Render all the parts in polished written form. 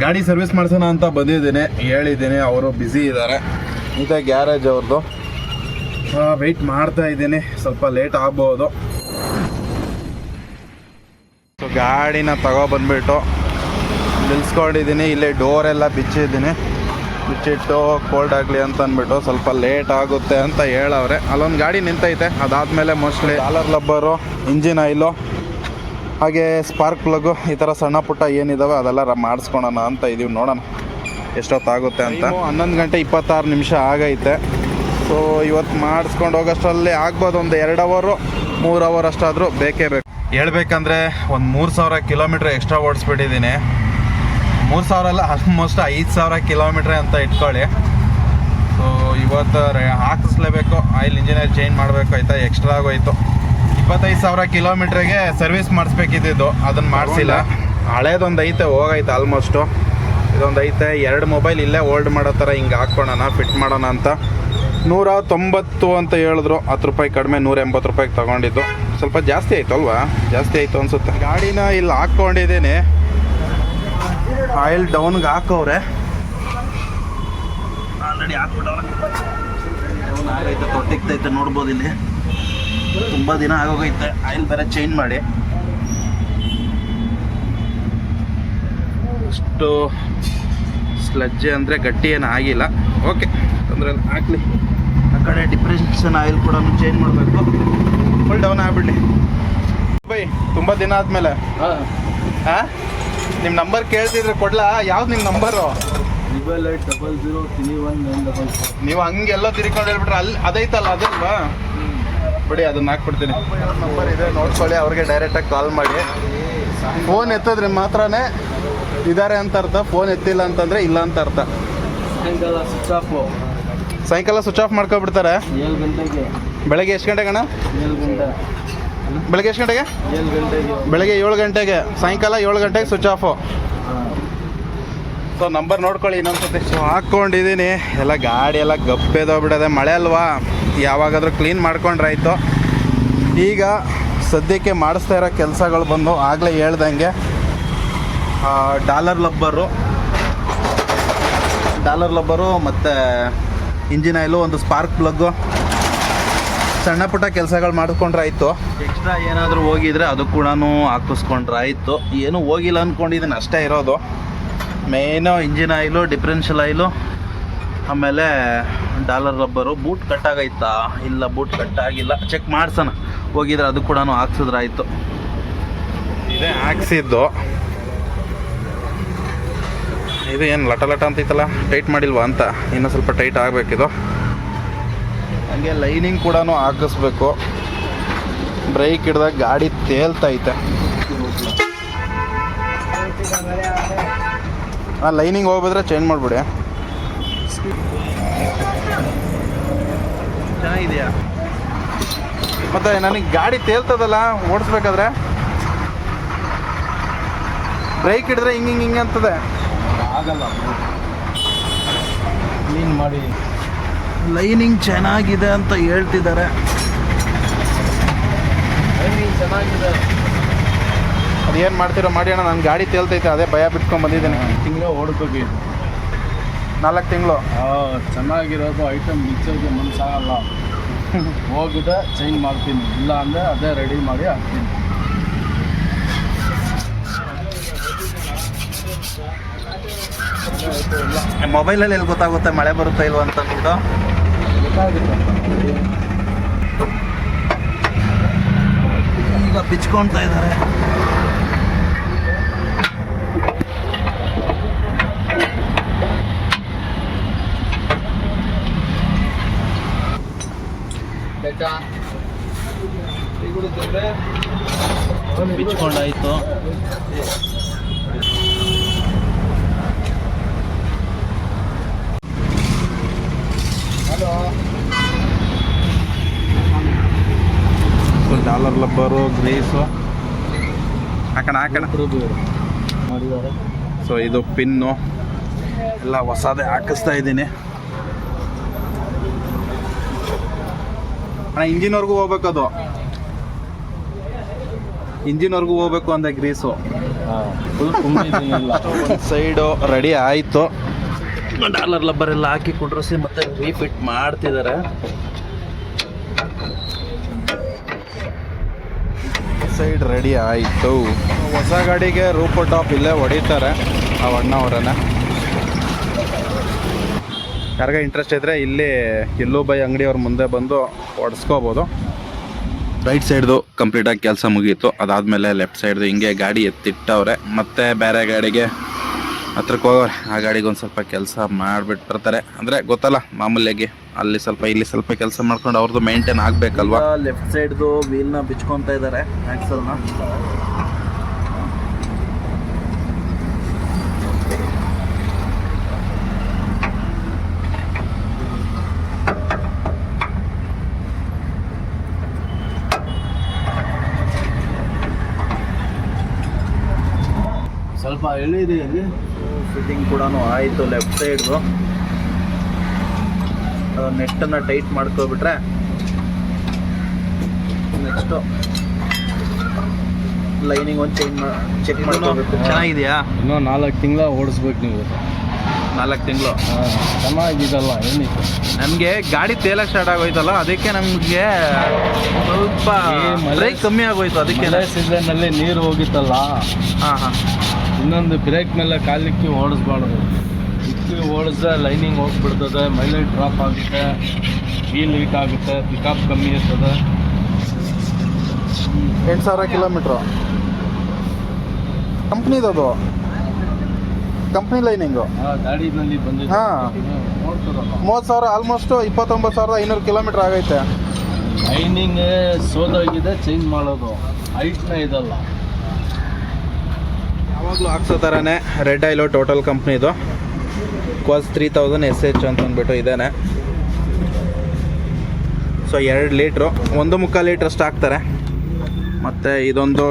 ಗಾಡಿ ಸರ್ವಿಸ್ ಮಾಡಿಸೋಣ ಅಂತ ಬಂದಿದ್ದೀನಿ, ಹೇಳಿದ್ದೀನಿ. ಅವರು ಬ್ಯುಸಿ ಇದ್ದಾರೆ. ಇಂಥ ಗ್ಯಾರೇಜ್ ಅವ್ರದ್ದು. ವೆಯ್ಟ್ ಮಾಡ್ತಾ ಇದ್ದೀನಿ, ಸ್ವಲ್ಪ ಲೇಟ್ ಆಗ್ಬೋದು. ಸೊ ಗಾಡಿನ ತಗೊಬಂದ್ಬಿಟ್ಟು ನಿಲ್ಸ್ಕೊಂಡಿದ್ದೀನಿ. ಇಲ್ಲೇ ಡೋರೆಲ್ಲ ಬಿಚ್ಚಿಟ್ಟು ಕೋಲ್ಡ್ ಆಗಲಿ ಅಂತ ಅಂದ್ಬಿಟ್ಟು ಸ್ವಲ್ಪ ಲೇಟ್ ಆಗುತ್ತೆ ಅಂತ ಹೇಳವ್ರೆ. ಅಲ್ಲೊಂದು ಗಾಡಿ ನಿಂತೈತೆ. ಅದಾದಮೇಲೆ ಮೋಸ್ಟ್ಲಿ ಡಾಲರ್ ಲಬ್ಬರು, ಇಂಜಿನ್ ಆಯಿಲು, ಹಾಗೆ ಸ್ಪಾರ್ಕ್ ಪ್ಲಗ್ಗು, ಈ ಥರ ಸಣ್ಣ ಪುಟ್ಟ ಏನಿದಾವೆ ಅದೆಲ್ಲ ಮಾಡಿಸ್ಕೊಳೋಣ ಅಂತ ಇದೀವಿ. ನೋಡೋಣ ಎಷ್ಟೊತ್ತಾಗುತ್ತೆ ಅಂತ. 11 ಗಂಟೆ 26 ನಿಮಿಷ ಆಗೈತೆ. ಸೊ ಇವತ್ತು ಮಾಡಿಸ್ಕೊಂಡು ಹೋಗೋಷ್ಟರಲ್ಲಿ ಆಗ್ಬೋದು ಒಂದು 2 ಅವರು 3 ಅವರ್ ಅಷ್ಟಾದರೂ ಬೇಕೇ ಬೇಕು. ಹೇಳ್ಬೇಕಂದ್ರೆ ಒಂದು 3000 ಕಿಲೋಮೀಟ್ರ್ ಎಕ್ಸ್ಟ್ರಾ ಓಡಿಸ್ಬಿಟ್ಟಿದ್ದೀನಿ. 3000 ಅಲ್ಲ, ಆಲ್ಮೋಸ್ಟ್ 5000 ಕಿಲೋಮೀಟ್ರ್ ಅಂತ ಇಟ್ಕೊಳ್ಳಿ. ಸೊ ಇವತ್ತು ಹಾಕಿಸ್ಲೇಬೇಕು. ಆಯಿಲ್ ಇಂಜಿನಿಯರ್ ಚೇಂಜ್ ಮಾಡಬೇಕು ಆಯಿತಾ. ಎಕ್ಸ್ಟ್ರಾ ಆಗೋಯ್ತು. 25,000 ಕಿಲೋಮೀಟ್ರಿಗೆ ಸರ್ವಿಸ್ ಮಾಡಿಸ್ಬೇಕಿದ್ದು, ಅದನ್ನು ಮಾಡಿಸಿಲ್ಲ. ಹಳೇದೊಂದು ಐತೆ, ಹೋಗೈತೆ ಆಲ್ಮೋಸ್ಟು. ಇದೊಂದು ಐತೆ. 2 ಮೊಬೈಲ್ ಇಲ್ಲೇ ಹೋಲ್ಡ್ ಮಾಡೋ ಥರ ಹಿಂಗೆ ಹಾಕ್ಕೊಳ್ಳೋಣ, ಫಿಟ್ ಮಾಡೋಣ ಅಂತ. 190 ಅಂತ ಹೇಳಿದ್ರು. 10 ರೂಪಾಯಿ ಕಡಿಮೆ, 180 ರೂಪಾಯಿಗೆ ತೊಗೊಂಡಿದ್ದು. ಸ್ವಲ್ಪ ಜಾಸ್ತಿ ಆಯಿತು ಅಲ್ವಾ? ಜಾಸ್ತಿ ಆಯಿತು ಅನಿಸುತ್ತೆ. ಗಾಡಿನ ಇಲ್ಲಿ ಹಾಕ್ಕೊಂಡಿದ್ದೀನಿ. ಆಯಿಲ್ ಡೌನ್ಗೆ ಹಾಕವ್ರೆ. ಆಲ್ರೆಡಿ ಹಾಕ್ಬಿಟ್ಟವ್ರೆ. ಡೌನ್ ಆಗೈತೆ, ತೊಟ್ಟಿಗ್ತೈತೆ, ನೋಡ್ಬೋದು. ಇಲ್ಲಿ ತುಂಬ ದಿನ ಆಗೋಗೈತೆ. ಆಯಿಲ್ ಬೇರೆ ಚೇಂಜ್ ಮಾಡಿ. ಅಷ್ಟು ಸ್ಲಜ್ಜೆ ಅಂದರೆ ಗಟ್ಟಿ ಏನು ಆಗಿಲ್ಲ. ಓಕೆ, ಅಂದರೆ ಹಾಕ್ಲಿ. ಆ ಕಡೆ ಡಿಪ್ರೆಷನ್ ಆಯಿಲ್ ಕೂಡ ಚೇಂಜ್ ಮಾಡಬೇಕು. ಫುಲ್ ಡೌನ್ ಆಗಿಬಿಡ್ಲಿ ಬೈ. ತುಂಬ ದಿನ ಆದಮೇಲೆ ಹಾಂ, ನಿಮ್ಮ ನಂಬರ್ ಕೇಳ್ತಿದ್ರೆ ಕೊಡ್ಲಾ? ಯಾವ್ದು ನಿಮ್ಮ ನಂಬರು? 880031 ನೀವು ಹಂಗೆಲ್ಲ ತಿರ್ಕೊಂಡು ಹೇಳ್ಬಿಟ್ರೆ ಅಲ್ಲಿ ಅದೈತಲ್ಲ, ಅದಲ್ವಾ? ಬಿಡಿ, ಅದನ್ನ ಹಾಕ್ಬಿಡ್ತೀನಿ. ನಂಬರ್ ಇದೆ, ನೋಡ್ಕೊಳ್ಳಿ. ಅವ್ರಿಗೆ ಡೈರೆಕ್ಟಾಗಿ ಕಾಲ್ ಮಾಡಿ. ಫೋನ್ ಎತ್ತಿದ್ರೆ ಮಾತ್ರನೇ ಇದ್ದಾರೆ ಅಂತ ಅರ್ಥ. ಫೋನ್ ಎತ್ತಿಲ್ಲ ಅಂತಂದರೆ ಇಲ್ಲ ಅಂತ ಅರ್ಥ. ಸಾಯಂಕಾಲ ಸ್ವಿಚ್ ಆಫ್ ಮಾಡ್ಕೊಬಿಡ್ತಾರೆ. 7 ಗಂಟೆಗೆ. ಬೆಳಗ್ಗೆ ಎಷ್ಟು ಗಂಟೆಗೆ ಅಣ್ಣ? 7 ಗಂಟೆ. ಬೆಳಗ್ಗೆ ಎಷ್ಟು ಗಂಟೆಗೆ? 7 ಗಂಟೆಗೆ. ಬೆಳಗ್ಗೆ 7 ಗಂಟೆಗೆ, ಸಾಯಂಕಾಲ 7 ಗಂಟೆಗೆ ಸ್ವಿಚ್ ಆಫು. ಸೊ ನಂಬರ್ ನೋಡ್ಕೊಳ್ಳಿ ಇನ್ನೊಂದ್ಸತಿ. ಸೊ ಹಾಕ್ಕೊಂಡಿದ್ದೀನಿ. ಎಲ್ಲ ಗಾಡಿ ಎಲ್ಲ ಗಪ್ಪೆದೋಗ್ಬಿಡೋದೆ. ಮಳೆ ಅಲ್ವಾ, ಯಾವಾಗಾದರೂ ಕ್ಲೀನ್ ಮಾಡ್ಕೊಂಡ್ರಾಯ್ತು. ಈಗ ಸದ್ಯಕ್ಕೆ ಮಾಡಿಸ್ತಾ ಇರೋ ಕೆಲಸಗಳು ಬಂದು ಆಗಲೇ ಹೇಳ್ದಂಗೆ ಡಾಲರ್ ಲಬ್ಬರು ಮತ್ತು ಇಂಜಿನ್ ಆಯಿಲು, ಒಂದು ಸ್ಪಾರ್ಕ್ ಪ್ಲಗ್ಗು, ಸಣ್ಣ ಪುಟ್ಟ ಕೆಲಸಗಳು ಮಾಡಿಕೊಂಡ್ರಾಯ್ತು. ಎಕ್ಸ್ಟ್ರಾ ಏನಾದರೂ ಹೋಗಿದ್ರೆ ಅದು ಕೂಡ ಹಾಕಿಸ್ಕೊಂಡ್ರಾಯ್ತು. ಏನೂ ಹೋಗಿಲ್ಲ ಅಂದ್ಕೊಂಡಿದ್ದೀನಿ, ಅಷ್ಟೇ ಇರೋದು. ಮೇಯ್ನು ಇಂಜಿನ್ ಆಯಿಲು, ಡಿಫ್ರೆನ್ಷಿಯಲ್ ಆಯಿಲು, ಆಮೇಲೆ ಡಾಲರ್ ರಬ್ಬರು. ಬೂಟ್ ಕಟ್ಟಾಗೈತಾ? ಇಲ್ಲ, ಬೂಟ್ ಕಟ್ಟಾಗಿಲ್ಲ. ಚೆಕ್ ಮಾಡ್ಸೋಣ. ಹೋಗಿದ್ರೆ ಅದು ಕೂಡ ಹಾಕ್ಸಿದ್ರಾಯ್ತು. ಇದೇ ಹಾಕ್ಸಿದ್ದು. ಇದು ಏನು ಲಟ ಅಂತೈತಲ್ಲ, ಟೈಟ್ ಮಾಡಿಲ್ವಾ ಅಂತ. ಇನ್ನೂ ಸ್ವಲ್ಪ ಟೈಟ್ ಆಗಬೇಕಿದು. ಹಾಗೆ ಲೈನಿಂಗ್ ಕೂಡ ಹಾಕಿಸ್ಬೇಕು. ಬ್ರೇಕ್ ಹಿಡ್ದಾಗ ಗಾಡಿ ತೇಲ್ತೈತೆ. ಲೈನಿಂಗ್ ಹೋಗ್ಬಿದ್ರೆ ಚೇಂಜ್ ಮಾಡಿಬಿಡಿ. ಚೆನ್ನಾಗಿದೆಯಾ? ಮತ್ತು ನನಗೆ ಗಾಡಿ ತೇಲ್ತದಲ್ಲ ಓಡಿಸ್ಬೇಕಾದ್ರೆ. ಬ್ರೇಕ್ ಹಿಡಿದ್ರೆ ಹಿಂಗೆ ಅಂತದೆ. ಆಗಲ್ಲ, ಕ್ಲೀನ್ ಮಾಡಿ. ಲೈನಿಂಗ್ ಚೆನ್ನಾಗಿದೆ ಅಂತ ಹೇಳ್ತಿದ್ದಾರೆ. ಲೈನಿಂಗ್ ಚೆನ್ನಾಗಿದೆ. ಅದೇನು ಮಾಡ್ತೀರೋ ಮಾಡಿ ಅಣ್ಣ. ನನ್ನ ಗಾಡಿ ತೇಲ್ತೈತೆ, ಅದೇ ಭಯ ಬಿಟ್ಕೊಂಡು ಬಂದಿದ್ದೀನಿ. ತಿಂಗಳು ಓಡ್ಬೇಕು. 4 ತಿಂಗಳು. ಚೆನ್ನಾಗಿರೋದು ಐಟಮ್ ಮಿಚ್ಚೋದು ಮನಸ್ಸಾಗಲ್ಲ. ಹೋಗಿದೆ ಚೇಂಜ್ ಮಾಡ್ತೀನಿ, ಇಲ್ಲ ಅಂದರೆ ಅದೇ ರೆಡಿ ಮಾಡಿ ಹಾಕ್ತೀನಿ. ಮೊಬೈಲಲ್ಲಿ ಎಲ್ಲಿ ಗೊತ್ತಾಗುತ್ತೆ ಮಳೆ ಬರುತ್ತಾ ಇಲ್ವ ಅಂತ ಅಂದ್ಬಿಟ್ಟು? ಈಗ ಬಿಚ್ಕೊಳ್ತಾ ಇದ್ದಾರೆ. ಬಿಚ್ಕೊಂಡಾಯ್ತು. ಡಾಲರ್ ಲಬ್ಬರು, ಗ್ರೀಸು ಹಾಕೋಣ. ಸೊ ಇದು ಪಿನ್ನು ಎಲ್ಲ ಹೊಸದೇ ಹಾಕಿಸ್ತಾ ಇದ್ದೀನಿ. ಅಣ್ಣ ಇಂಜಿನ್ವರೆಗೂ ಹೋಗ್ಬೇಕದು. ಇಂಜಿನ್ವರೆಗೂ ಹೋಗ್ಬೇಕು ಅಂದೆ ಗ್ರೀಸು. ಫುಲ್ ತುಂಬಿದ್ದೀನಿಲ್ಲ. ಒಂದು ಸೈಡು ರೆಡಿ ಆಯಿತು. ಡಾಲರ್ ಲಬ್ಬರ್ ಎಲ್ಲ ಹಾಕಿ ಕುಂಡ್ರಿಸಿ ಮತ್ತೆ ರೀಫಿಟ್ ಮಾಡ್ತಿದ್ದಾರೆ. ಸೈಡ್ ರೆಡಿ ಆಯಿತು. ಹೊಸ ಗಾಡಿಗೆ ರೂಪೋ ಟಾಪ್ ಇಲ್ಲೇ ಹೊಡಿತಾರೆ ಆ ಅಣ್ಣ ಅವರನ್ನ. ಯಾರಿಗ ಇಂಟ್ರೆಸ್ಟ್ ಇದ್ದರೆ ಇಲ್ಲಿ ಕಿಲ್ಲು ಬೈ ಅಂಗಡಿಯವ್ರ ಮುಂದೆ ಬಂದು ಹೊಡ್ಸ್ಕೋಬೋದು. ರೈಟ್ ಸೈಡ್ದು ಕಂಪ್ಲೀಟಾಗಿ ಕೆಲಸ ಮುಗೀತು. ಅದಾದಮೇಲೆ ಲೆಫ್ಟ್ ಸೈಡ್ದು ಹಿಂಗೆ ಗಾಡಿ ಎತ್ತಿಟ್ಟವ್ರೆ. ಮತ್ತೆ ಬೇರೆ ಗಾಡಿಗೆ ಹತ್ರಕ್ಕೆ ಹೋಗೋರೆ. ಆ ಗಾಡಿಗೆ ಒಂದು ಸ್ವಲ್ಪ ಕೆಲಸ ಮಾಡಿಬಿಟ್ಟು ಬರ್ತಾರೆ. ಅಂದರೆ ಗೊತ್ತಲ್ಲ ಮಾಮೂಲಿಯಾಗಿ ಅಲ್ಲಿ ಸ್ವಲ್ಪ ಇಲ್ಲಿ ಸ್ವಲ್ಪ ಕೆಲಸ ಮಾಡ್ಕೊಂಡು ಅವ್ರದ್ದು ಮೇಂಟೈನ್ ಆಗಬೇಕಲ್ವಾ. ಲೆಫ್ಟ್ ಸೈಡ್ದು ವೀಲ್ನ ಬಿಚ್ಕೊತಾ ಇದ್ದಾರೆ ಆ್ಯಕ್ಸಲ್ನ. ಸ್ವಲ್ಪ ಎಳಿದೆ ಇಲ್ಲಿ. ಫಿಟ್ಟಿಂಗ್ ಕೂಡ ಆಯಿತು. ಲೆಫ್ಟ್ ಸೈಡ್ದು ನೆಟ್ಟನ್ನು ಟೈಟ್ ಮಾಡ್ಕೊಬಿಟ್ರೆ ನೆಕ್ಸ್ಟು ಲೈನಿಂಗ್ ಒಂದು ಚೆಕ್ ಮಾಡ್ಕೋಬೇಕು. ಚೆನ್ನಾಗಿದೆಯಾ? ಇನ್ನೂ 4 ತಿಂಗಳ ಓಡಿಸ್ಬೇಕು ನೀವು. 4 ತಿಂಗಳು ಚೆನ್ನಾಗಿದಲ್ಲ ಏನಿತ್ತು. ನಮಗೆ ಗಾಡಿ ತೇಲಕ್ಕೆ ಸ್ಟಾರ್ಟ್ ಆಗೋಯ್ತಲ್ಲ, ಅದಕ್ಕೆ ನಮಗೆ ಸ್ವಲ್ಪ ಬ್ರೇಕ್ ಕಮ್ಮಿ ಆಗೋಯ್ತು. ಅದಕ್ಕೆ ಸೀಸನ್ನಲ್ಲಿ ನೀರು ಹೋಗಿತ್ತಲ್ಲ. ಹಾಂ. ಇನ್ನೊಂದು ಬ್ರೇಕ್ ಮೇಲೆ ಕಾಲಿಕ್ಕಿ ಓಡಿಸ್ಬಾರ್ದು. ಇಕ್ಕಿ ಓಡಿಸ್ದೆ ಲೈನಿಂಗ್ ಹೋಗ್ಬಿಡ್ತದೆ, ಮೈಲೇಜ್ ಡ್ರಾಪ್ ಆಗುತ್ತೆ, ವೀಲ್ ಹೀಟ್ ಆಗುತ್ತೆ, ಪಿಕಪ್ ಕಮ್ಮಿ ಇರ್ತದೆ. 8,000 ಕಿಲೋಮೀಟ್ರು ಕಂಪ್ನಿದದು, ಕಂಪ್ನಿ ಲೈನಿಂಗು. ಗಾಡಿನಲ್ಲಿ ಬಂದಿದೆ. ಹಾಂ, ನೋಡ್ತಾರಲ್ಲ 30,000 ಆಲ್ಮೋಸ್ಟ್ 29,500 ಕಿಲೋಮೀಟ್ರ್ ಆಗೈತೆ. ಲೈನಿಂಗ್ ಸೋದೋಗಿದೆ, ಚೇಂಜ್ ಮಾಡೋದು. ಹೈಟ್ನ ಇದಲ್ಲ. ಯಾವಾಗಲೂ ಹಾಕ್ಸೋ ಥರನೇ ರೆಡ್ ಐಲೋ ಟೋಟಲ್ ಕಂಪ್ನಿದು ಕ್ವಾಸ್ 3000 SH ಅಂತ ಅಂದ್ಬಿಟ್ಟು ಇದೇನೆ. ಸೊ 2 ಲೀಟ್ರು, 1.25 ಲೀಟ್ರ್ ಅಷ್ಟು ಹಾಕ್ತಾರೆ. ಮತ್ತು ಇದೊಂದು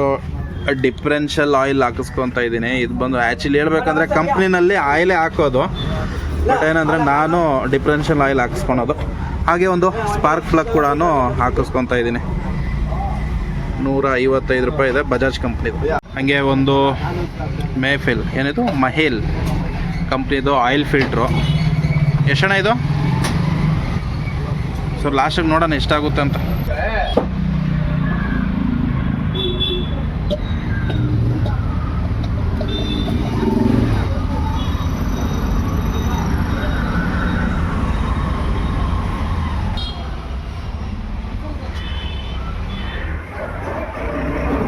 ಡಿಫ್ರೆನ್ಷಿಯಲ್ ಆಯಿಲ್ ಹಾಕಿಸ್ಕೊತಾ ಇದ್ದೀನಿ. ಇದು ಬಂದು ಆ್ಯಕ್ಚುಲಿ ಹೇಳ್ಬೇಕಂದ್ರೆ ಕಂಪ್ನಿನಲ್ಲಿ ಆಯಿಲೇ ಹಾಕೋದು, ಬಟ್ ಏನಂದರೆ ನಾನು ಡಿಫ್ರೆನ್ಷಿಯಲ್ ಆಯಿಲ್ ಹಾಕಿಸ್ಕೊಳೋದು. ಹಾಗೆ ಒಂದು ಸ್ಪಾರ್ಕ್ ಪ್ಲಗ್ ಕೂಡ ಹಾಕಿಸ್ಕೊತಾ ಇದ್ದೀನಿ. 155 ರೂಪಾಯಿ ಇದೆ, ಬಜಾಜ್ ಕಂಪ್ನಿದು. ಹಾಗೆ ಒಂದು ಏನಿದು ಮಹೇಲ್ ಕಂಪ್ನಿದು ಆಯಿಲ್ ಫಿಲ್ಟ್ರು. ಎಷ್ಟಣ ಇದು? ಸೊ ಲಾಸ್ಟಿಗೆ ನೋಡೋಣ ಎಷ್ಟಾಗುತ್ತೆ ಅಂತ.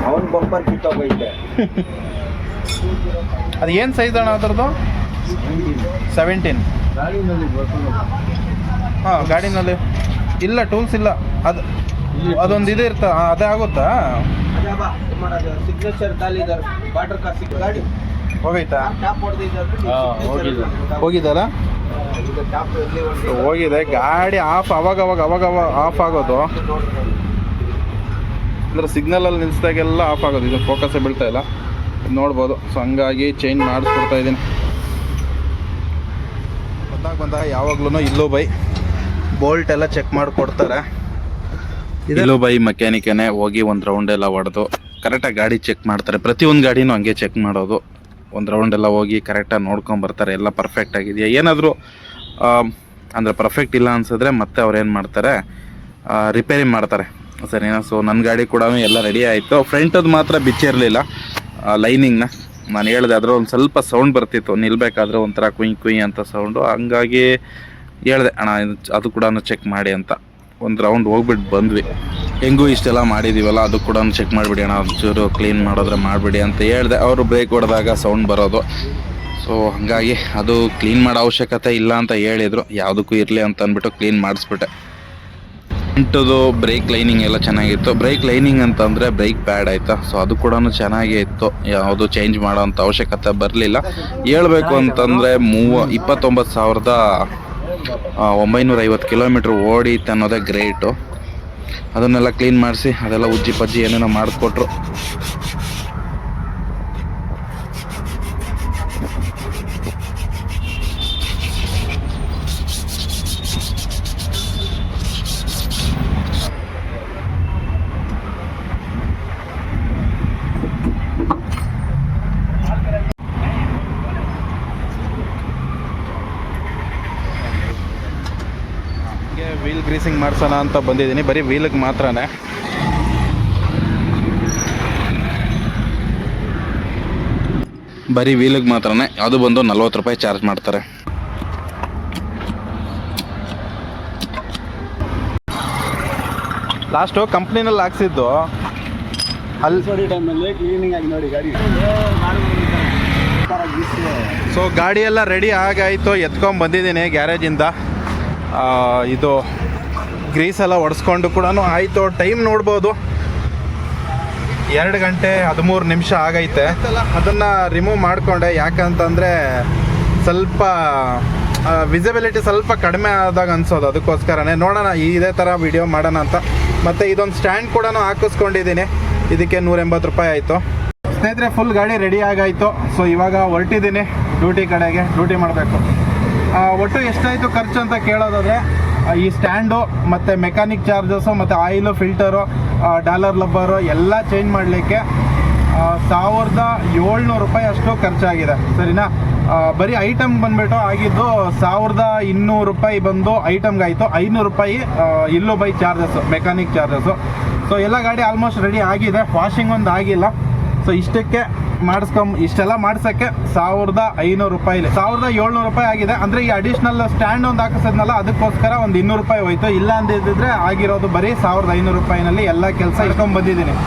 ಅವನ್ ಬಂಪರ್ ಪಿಕಪ್ ಐತೆ. ಅದು ಏನು ಸೈಜ್ ಅಣ್ಣ ಅದರದ್ದು? 17. ಗಾಡಿನಲ್ಲಿ ಬರ್ತದೆ. ಹಾಂ, ಗಾಡಿನಲ್ಲಿ ಇಲ್ಲ, ಟೂಲ್ಸ್ ಇಲ್ಲ. ಅದೊಂದು ಇದು ಇರ್ತಾ, ಅದೇ ಆಗುತ್ತಾ? ಸಿಗ್ನೇಚರ್ ಖಾಲಿದಾರ ವಾಟರ್ ಕಾರ್ ಗಾಡಿ ಹೋಗೈತಾ? ಹೋಗಿದಾರ. ಹೋಗಿದೆ ಗಾಡಿ. ಅವಾಗ ಆಫ್ ಆಗೋದು, ಅಂದರೆ ಸಿಗ್ನಲಲ್ಲಿ ನಿಲ್ಲಿಸಿದಾಗೆಲ್ಲ ಆಫ್ ಆಗೋದು. ಇದು ಫೋಕಸ್ಸೇ ಬೀಳ್ತಾ ಇಲ್ಲ, ನೋಡ್ಬೋದು. ಸೊ ಹಂಗಾಗಿ ಚೇಂಜ್ ಮಾಡಿಸ್ಕೊಡ್ತಾ ಇದ್ದೀನಿ. ಬಂದಾಗ ಯಾವಾಗ್ಲೂ ಇಲ್ಲೂ ಬೈ ಬೋಲ್ಟ್ ಎಲ್ಲ ಚೆಕ್ ಮಾಡಿಕೊಡ್ತಾರೆ. ಇಲ್ಲೂ ಬೈ ಮೆಕ್ಯಾನಿಕನೇ ಹೋಗಿ ಒಂದು ರೌಂಡ್ ಎಲ್ಲ ಹೊಡೆದು ಕರೆಕ್ಟಾಗಿ ಗಾಡಿ ಚೆಕ್ ಮಾಡ್ತಾರೆ. ಪ್ರತಿಯೊಂದು ಗಾಡಿನೂ ಹಂಗೆ ಚೆಕ್ ಮಾಡೋದು. ಒಂದು ರೌಂಡ್ ಎಲ್ಲ ಹೋಗಿ ಕರೆಕ್ಟಾಗಿ ನೋಡ್ಕೊಂಬರ್ತಾರೆ, ಎಲ್ಲ ಪರ್ಫೆಕ್ಟ್ ಆಗಿದೆಯಾ. ಏನಾದರೂ ಅಂದರೆ ಪರ್ಫೆಕ್ಟ್ ಇಲ್ಲ ಅನ್ಸಿದ್ರೆ ಮತ್ತೆ ಅವ್ರು ಏನು ಮಾಡ್ತಾರೆ, ರಿಪೇರಿ ಮಾಡ್ತಾರೆ, ಸರಿನಾ. ಸೊ ನನ್ನ ಗಾಡಿ ಕೂಡ ಎಲ್ಲ ರೆಡಿ ಆಯಿತು. ಫ್ರಂಟದ್ದು ಮಾತ್ರ ಬಿಚ್ಚಿರಲಿಲ್ಲ ಲೈನಿಂಗ್ನ. ನಾನು ಹೇಳಿದೆ ಅದ್ರ ಒಂದು ಸ್ವಲ್ಪ ಸೌಂಡ್ ಬರ್ತಿತ್ತು, ನಿಲ್ಬೇಕಾದ್ರೆ ಒಂಥರ ಕುಯ್ ಅಂತ ಸೌಂಡು. ಹಂಗಾಗಿ ಹೇಳಿದೆ ಅಣ್ಣ ಅದು ಕೂಡ ಚೆಕ್ ಮಾಡಿ ಅಂತ. ಒಂದು ರೌಂಡ್ ಹೋಗ್ಬಿಟ್ಟು ಬಂದ್ವಿ. ಹೆಂಗೂ ಇಷ್ಟೆಲ್ಲ ಮಾಡಿದ್ದೀವಲ್ಲ, ಅದು ಕೂಡ ಚೆಕ್ ಮಾಡಿಬಿಡಿ ಅಣ್ಣ, ಒಂಚೂರು ಕ್ಲೀನ್ ಮಾಡೋದ್ರೆ ಮಾಡಿಬಿಡಿ ಅಂತ ಹೇಳಿದೆ. ಅವರು ಬ್ರೇಕ್ ಹೊಡೆದಾಗ ಸೌಂಡ್ ಬರೋದು. ಸೊ ಹಾಗಾಗಿ ಅದು ಕ್ಲೀನ್ ಮಾಡೋ ಅವಶ್ಯಕತೆ ಇಲ್ಲ ಅಂತ ಹೇಳಿದರು. ಯಾವುದಕ್ಕೂ ಇರಲಿ ಅಂತ ಅಂದ್ಬಿಟ್ಟು ಕ್ಲೀನ್ ಮಾಡಿಸ್ಬಿಟ್ಟೆ. ಫ್ರಂಟದು ಬ್ರೇಕ್ ಲೈನಿಂಗ್ ಎಲ್ಲ ಚೆನ್ನಾಗಿತ್ತು. ಬ್ರೇಕ್ ಲೈನಿಂಗ್ ಅಂತಂದರೆ ಬ್ರೇಕ್ ಪ್ಯಾಡ್ ಆಯಿತಾ. ಸೊ ಅದು ಕೂಡ ಚೆನ್ನಾಗೇ ಇತ್ತು, ಯಾವುದು ಚೇಂಜ್ ಮಾಡೋ ಅಂಥ ಅವಶ್ಯಕತೆ ಬರಲಿಲ್ಲ. ಹೇಳ್ಬೇಕು ಅಂತಂದರೆ 29,950 ಕಿಲೋಮೀಟ್ರ್ ಓಡಿತ್ತು ಅನ್ನೋದೇ ಗ್ರೇಟು. ಅದನ್ನೆಲ್ಲ ಕ್ಲೀನ್ ಮಾಡಿಸಿ ಅದೆಲ್ಲ ಉಜ್ಜಿ ಪಜ್ಜಿ ಏನೇನೋ ಮಾಡಿಸ್ಕೊಟ್ರು. ವೀಲ್ ಗ್ರೀಸಿಂಗ್ ಮಾಡ್ಸೋಣ ಅಂತ ಬಂದಿದ್ದೀನಿ, ಬರೀ ವೀಲಿಗೆ ಮಾತ್ರನೇ. ಬರೀ ವೀಲಿಗೆ ಮಾತ್ರನೇ, ಅದು ಬಂದು 40 ರೂಪಾಯಿ ಚಾರ್ಜ್ ಮಾಡ್ತಾರೆ. ಲಾಸ್ಟು ಕಂಪ್ನಿನಲ್ಲಿ ಹಾಕ್ಸಿದ್ದು ಅಲ್ಲಿ ಟೈಮಲ್ಲಿ ಕ್ಲೀನಿಂಗ್ ಆಗಿ ನೋಡಿ ಗಾಡಿ. ಸೊ ಗಾಡಿ ಎಲ್ಲ ರೆಡಿ ಆಗಾಯಿತು, ಎತ್ಕೊಂಡು ಬಂದಿದ್ದೀನಿ ಗ್ಯಾರೇಜಿಂದ. ಇದು ಗ್ರೀಸ್ ಎಲ್ಲ ಒಡಿಸ್ಕೊಂಡು ಕೂಡ ಆಯಿತು. ಟೈಮ್ ನೋಡ್ಬೋದು 2 ಗಂಟೆ 13 ನಿಮಿಷ ಆಗೈತೆ. ಅದನ್ನು ರಿಮೂವ್ ಮಾಡಿಕೊಂಡೆ, ಯಾಕಂತಂದರೆ ಸ್ವಲ್ಪ ವಿಸಿಬಿಲಿಟಿ ಸ್ವಲ್ಪ ಕಡಿಮೆ ಆದಾಗ ಅನ್ಸೋದು, ಅದಕ್ಕೋಸ್ಕರನೇ. ನೋಡೋಣ ಇದೇ ಥರ ವಿಡಿಯೋ ಮಾಡೋಣ ಅಂತ. ಮತ್ತು ಇದೊಂದು ಸ್ಟ್ಯಾಂಡ್ ಕೂಡ ಹಾಕಿಸ್ಕೊಂಡಿದ್ದೀನಿ, ಇದಕ್ಕೆ 180 ರೂಪಾಯಿ ಆಯಿತು. ಸ್ನೇಹಿತರೆ, ಫುಲ್ ಗಾಡಿ ರೆಡಿ ಆಗಾಯಿತು. ಸೊ ಇವಾಗ ಹೊರಟಿದ್ದೀನಿ ಡ್ಯೂಟಿ ಕಡೆಗೆ, ಡ್ಯೂಟಿ ಮಾಡಬೇಕು. ಒಟ್ಟು ಎಷ್ಟಾಯಿತು ಖರ್ಚು ಅಂತ ಕೇಳೋದಾದರೆ, ಈ ಸ್ಟ್ಯಾಂಡು ಮತ್ತು ಮೆಕ್ಯಾನಿಕ್ ಚಾರ್ಜಸ್ಸು ಮತ್ತು ಆಯಿಲು, ಫಿಲ್ಟರು, ಡಾಲರ್ ಲಬ್ಬರು ಎಲ್ಲ ಚೇಂಜ್ ಮಾಡಲಿಕ್ಕೆ 1700 ರೂಪಾಯಿ ಅಷ್ಟು ಖರ್ಚಾಗಿದೆ, ಸರಿನಾ? ಬರೀ ಐಟಮ್ ಬಂದುಬಿಟ್ಟು ಆಗಿದ್ದು 1200 ರೂಪಾಯಿ ಬಂದು ಐಟಮ್ಗೆ ಆಯಿತು. 500 ರೂಪಾಯಿ ಇಲ್ಲೂ by charges, mechanic charges. So ಎಲ್ಲ ಗಾಡಿ ಆಲ್ಮೋಸ್ಟ್ ರೆಡಿ ಆಗಿದೆ, ವಾಷಿಂಗ್ ಒಂದು ಆಗಿಲ್ಲ. ಸೊ ಇಷ್ಟಕ್ಕೆ ಇಷ್ಟೆಲ್ಲ ಮಾಡ್ಸೋಕ್ಕೆ 1500 ರೂಪಾಯಿ, 1700 ರೂಪಾಯಿ ಆಗಿದೆ. ಅಂದರೆ ಈ ಅಡಿಷ್ನಲ್ ಸ್ಟ್ಯಾಂಡ್ ಒಂದು ಹಾಕಿಸಿದ್ನಲ್ಲ, ಅದಕ್ಕೋಸ್ಕರ ಒಂದು 200 ರೂಪಾಯಿ ಹೋಯ್ತು. ಇಲ್ಲ ಅಂದಿದ್ದರೆ ಆಗಿರೋದು ಬರೀ 1500 ರೂಪಾಯಿನಲ್ಲಿ ಎಲ್ಲ ಕೆಲಸ ಇಟ್ಕೊಂಡು ಬಂದಿದ್ದೀನಿ.